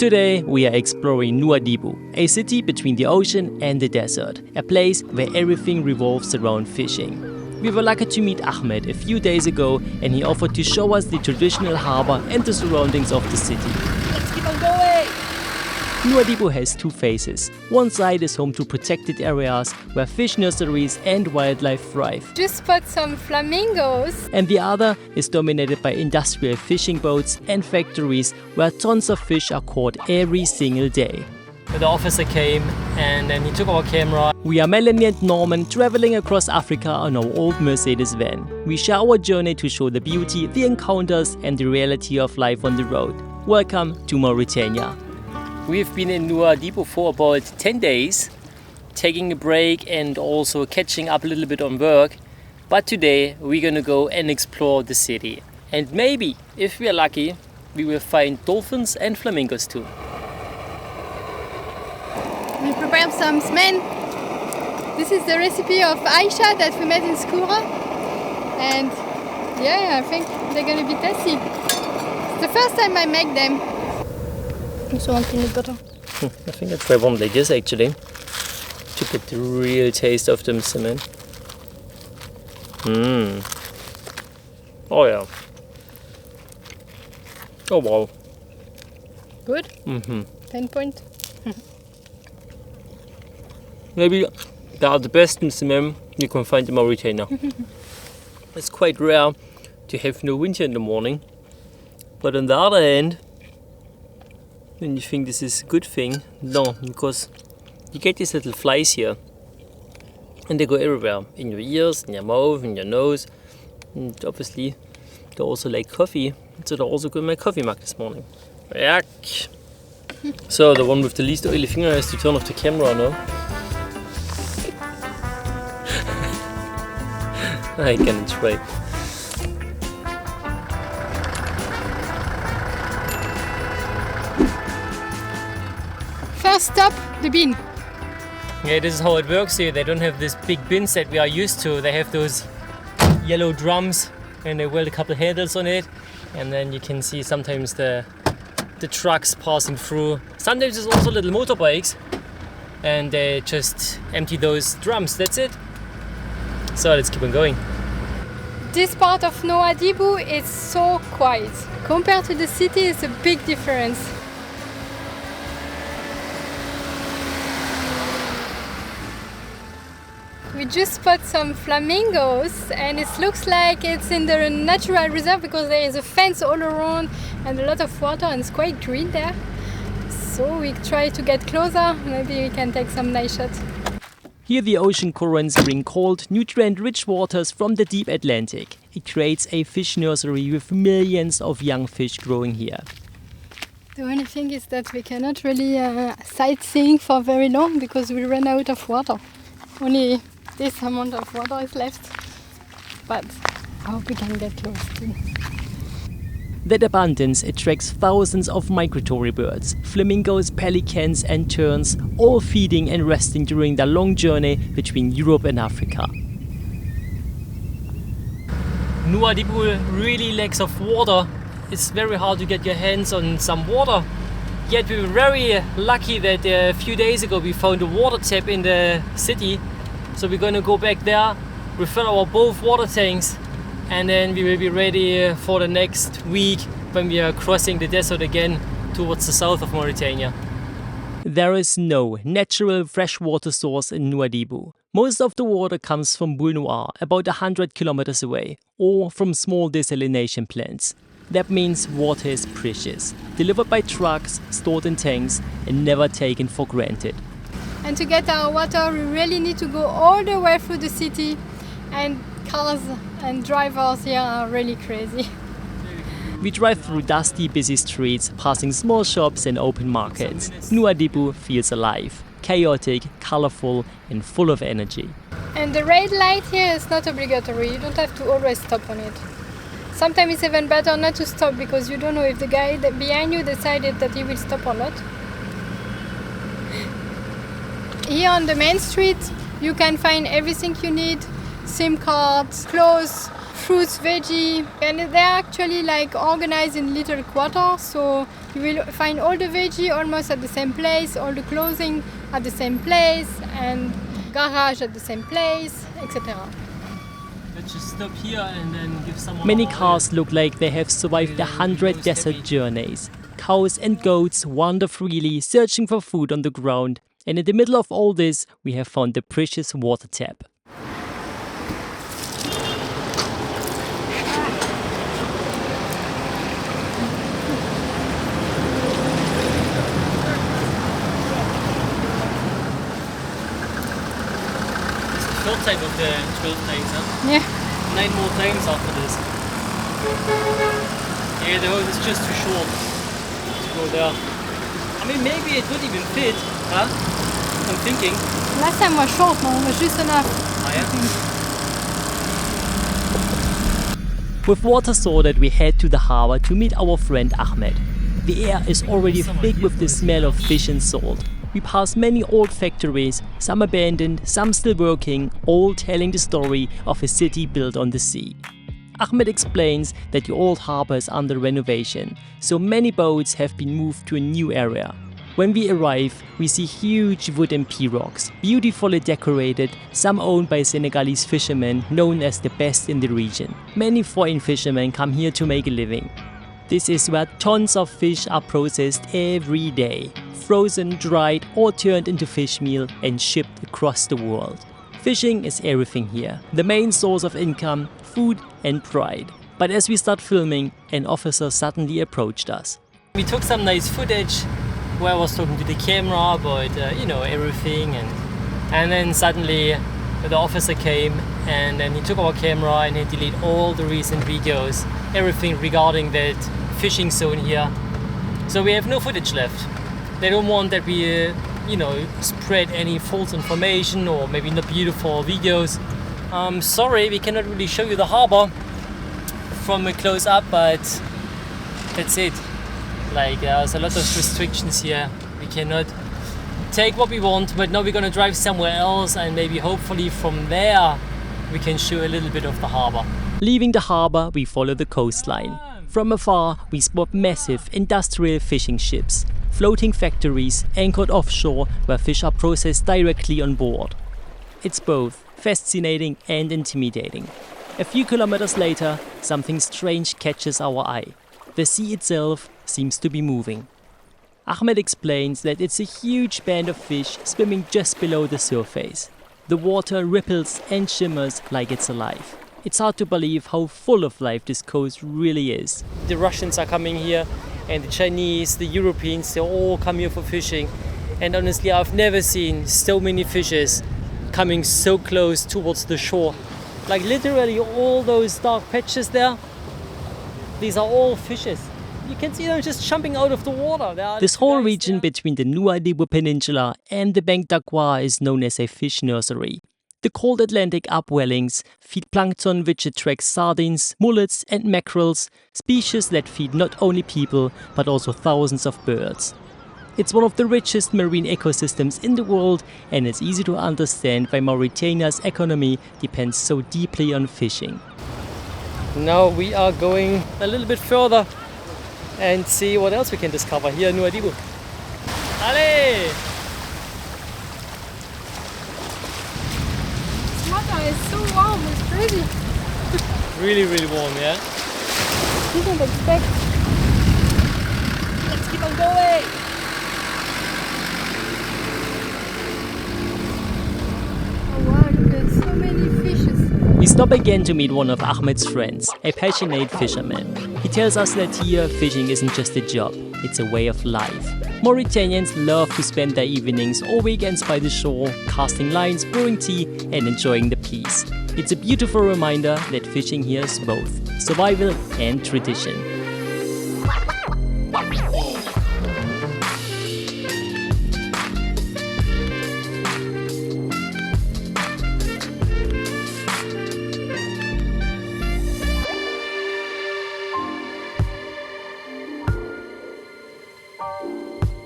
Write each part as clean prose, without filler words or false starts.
Today we are exploring Nouadhibou, a city between the ocean and the desert, a place where everything revolves around fishing. We were lucky to meet Ahmed a few days ago, and he offered to show us the traditional harbour and the surroundings of the city. Let's keep on going! Nouadhibou has two faces. One side is home to protected areas where fish nurseries and wildlife thrive. Just spot some flamingos. And the other is dominated by industrial fishing boats and factories where tons of fish are caught every single day. The officer came and then he took our camera. We are Melanie and Norman traveling across Africa on our old Mercedes van. We share our journey to show the beauty, the encounters and the reality of life on the road. Welcome to Mauritania. We've been in Nouadhibou for about 10 days, taking a break and also catching up a little bit on work. But today we're gonna go and explore the city. And maybe, if we are lucky, we will find dolphins and flamingos too. We prepared some semen. This is the recipe of Aisha that we made in Sahara. And yeah, I think they're gonna be tasty. It's the first time I make them. Also want peanut butter. I think I'll try one like this actually, to get the real taste of them semen. Oh yeah. Oh wow. Good? 10 point. Maybe they are the best semen you can find in Mauritania. It's quite rare to have no winter in the morning. But on the other hand, when you think this is a good thing, no, because you get these little flies here and they go everywhere, in your ears, in your mouth, in your nose, and obviously they also like coffee, so they also go in my coffee mug this morning. Yuck! So the one with the least oily finger has to turn off the camera now. I can try. First stop, the bin. Yeah, this is how it works here. They don't have these big bins that we are used to. They have those yellow drums and they weld a couple handles on it. And then you can see sometimes the trucks passing through. Sometimes there's also little motorbikes and they just empty those drums. That's it. So let's keep on going. This part of Nouadhibou is so quiet. Compared to the city, it's a big difference. We just spot some flamingos and it looks like it's in the natural reserve because there is a fence all around and a lot of water and it's quite green there. So we try to get closer, maybe we can take some nice shots. Here the ocean currents bring cold, nutrient-rich waters from the deep Atlantic. It creates a fish nursery with millions of young fish growing here. The only thing is that we cannot really sightseeing for very long because we ran out of water. Only this amount of water is left, but I hope we can get close too. That abundance attracts thousands of migratory birds, flamingos, pelicans and terns, all feeding and resting during their long journey between Europe and Africa. Nouadhibou really lacks of water. It's very hard to get your hands on some water. Yet we were very lucky that a few days ago we found a water tap in the city. So we're going to go back there, refill our both water tanks, and then we will be ready for the next week when we are crossing the desert again towards the south of Mauritania. There is no natural freshwater source in Nouadhibou. Most of the water comes from Boule Noire, about 100 kilometers away, or from small desalination plants. That means water is precious, delivered by trucks, stored in tanks, and never taken for granted. And to get our water, we really need to go all the way through the city, and cars and drivers here are really crazy. We drive through dusty, busy streets, passing small shops and open markets. Nouadhibou feels alive, chaotic, colorful, and full of energy. And the red light here is not obligatory. You don't have to always stop on it. Sometimes it's even better not to stop because you don't know if the guy behind you decided that he will stop or not. Here on the main street, you can find everything you need. SIM cards, clothes, fruits, veggie, and they're actually like organized in little quarters. So you will find all the veggie almost at the same place, all the clothing at the same place, and garage at the same place, etc. Let's just stop here and then give someone. Many cars look like they have survived 100 desert journeys. Cows and goats wander freely, searching for food on the ground. And in the middle of all this, we have found the precious water tap. Third time of the 12 times, huh? Yeah. 9 more times after this. Yeah, the hose is just too short to go there. I mean, maybe it would even fit, huh? I'm thinking. Last time was short, no? It was just enough. Oh, yeah? With water sorted, we head to the harbor to meet our friend Ahmed. The air is already thick with the smell of fish and salt. We pass many old factories, some abandoned, some still working, all telling the story of a city built on the sea. Ahmed explains that the old harbor is under renovation, so many boats have been moved to a new area. When we arrive, we see huge wooden pirogues, beautifully decorated, some owned by Senegalese fishermen known as the best in the region. Many foreign fishermen come here to make a living. This is where tons of fish are processed every day, frozen, dried or turned into fish meal and shipped across the world. Fishing is everything here, the main source of income, food and pride. But as we start filming, an officer suddenly approached us. We took some nice footage where I was talking to the camera about, everything, and then suddenly the officer came and then he took our camera and he deleted all the recent videos, everything regarding that fishing zone here. So we have no footage left. They don't want that we, spread any false information or maybe not beautiful videos. Sorry, we cannot really show you the harbor from a close up, but that's it. Like there's a lot of restrictions here. We cannot take what we want, but now we're gonna drive somewhere else and maybe hopefully from there we can show a little bit of the harbor. Leaving the harbor, we follow the coastline. From afar, we spot massive industrial fishing ships, floating factories anchored offshore where fish are processed directly on board. It's both fascinating and intimidating. A few kilometers later, something strange catches our eye. The sea itself seems to be moving. Ahmed explains that it's a huge band of fish swimming just below the surface. The water ripples and shimmers like it's alive. It's hard to believe how full of life this coast really is. The Russians are coming here and the Chinese, the Europeans, they all come here for fishing. And honestly, I've never seen so many fishes coming so close towards the shore. Like literally all those dark patches there, these are all fishes. You can see them just jumping out of the water. This whole region between the Nouadhibou Peninsula and the Bank d'Aqua is known as a fish nursery. The cold Atlantic upwellings feed plankton which attracts sardines, mullets and mackerels, species that feed not only people but also thousands of birds. It's one of the richest marine ecosystems in the world, and it's easy to understand why Mauritania's economy depends so deeply on fishing. Now we are going a little bit further and see what else we can discover here in Nouadhibou. Allez! This water is so warm, it's crazy. Really, really warm, yeah? Didn't expect. Let's keep on going! Oh wow, look at so many fishes. We stop again to meet one of Ahmed's friends, a passionate fisherman. He tells us that here fishing isn't just a job, it's a way of life. Mauritanians love to spend their evenings or weekends by the shore, casting lines, brewing tea and enjoying the peace. It's a beautiful reminder that fishing here is both survival and tradition.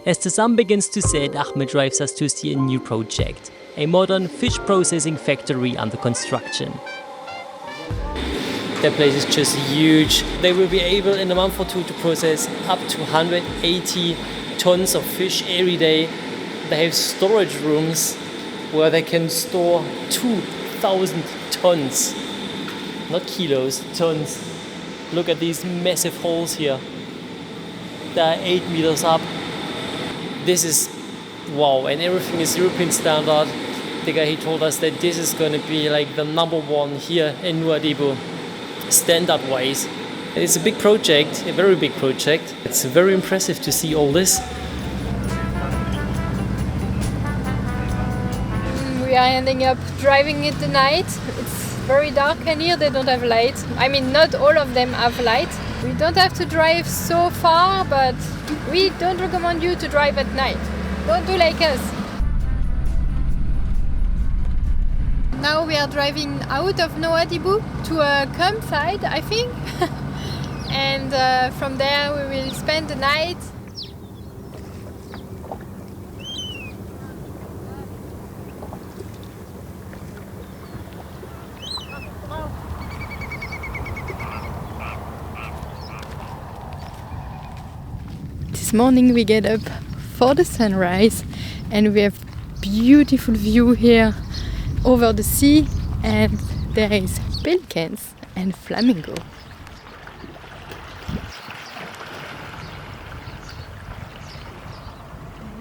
As the sun begins to set, Ahmed drives us to see a new project, a modern fish processing factory under construction. That place is just huge. They will be able in a month or two to process up to 180 tons of fish every day. They have storage rooms where they can store 2,000 tons. Not kilos, tons. Look at these massive holes here. They are 8 meters up. This is wow, and everything is European standard. The guy, he told us that this is going to be like the number one here in Nouadhibou, standard-wise. And it's a big project, a very big project. It's very impressive to see all this. We are ending up driving at the night. It's very dark, and here they don't have light. I mean, not all of them have light. We don't have to drive so far, but we don't recommend you to drive at night. Don't do like us. Now we are driving out of Nouadhibou to a campsite, I think. And from there we will spend the night. This morning we get up for the sunrise and we have beautiful view here over the sea, and there is pelicans and flamingo.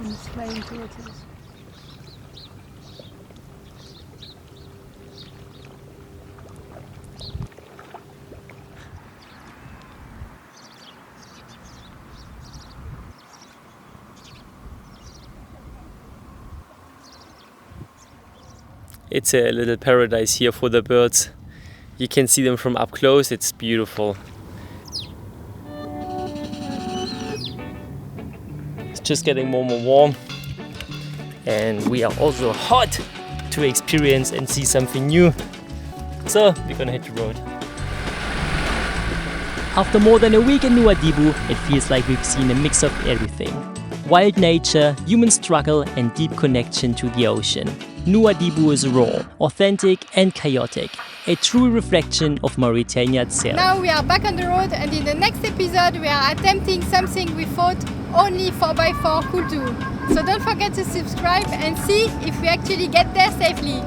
It's flying towards us. It's a little paradise here for the birds. You can see them from up close, it's beautiful. It's just getting more and more warm. And we are also hot to experience and see something new. So we're gonna hit the road. After more than a week in Nouadhibou, it feels like we've seen a mix of everything. Wild nature, human struggle and deep connection to the ocean. Nouadhibou is raw, authentic and chaotic, a true reflection of Mauritania itself. Now we are back on the road, and in the next episode we are attempting something we thought only 4x4 could do. So don't forget to subscribe and see if we actually get there safely.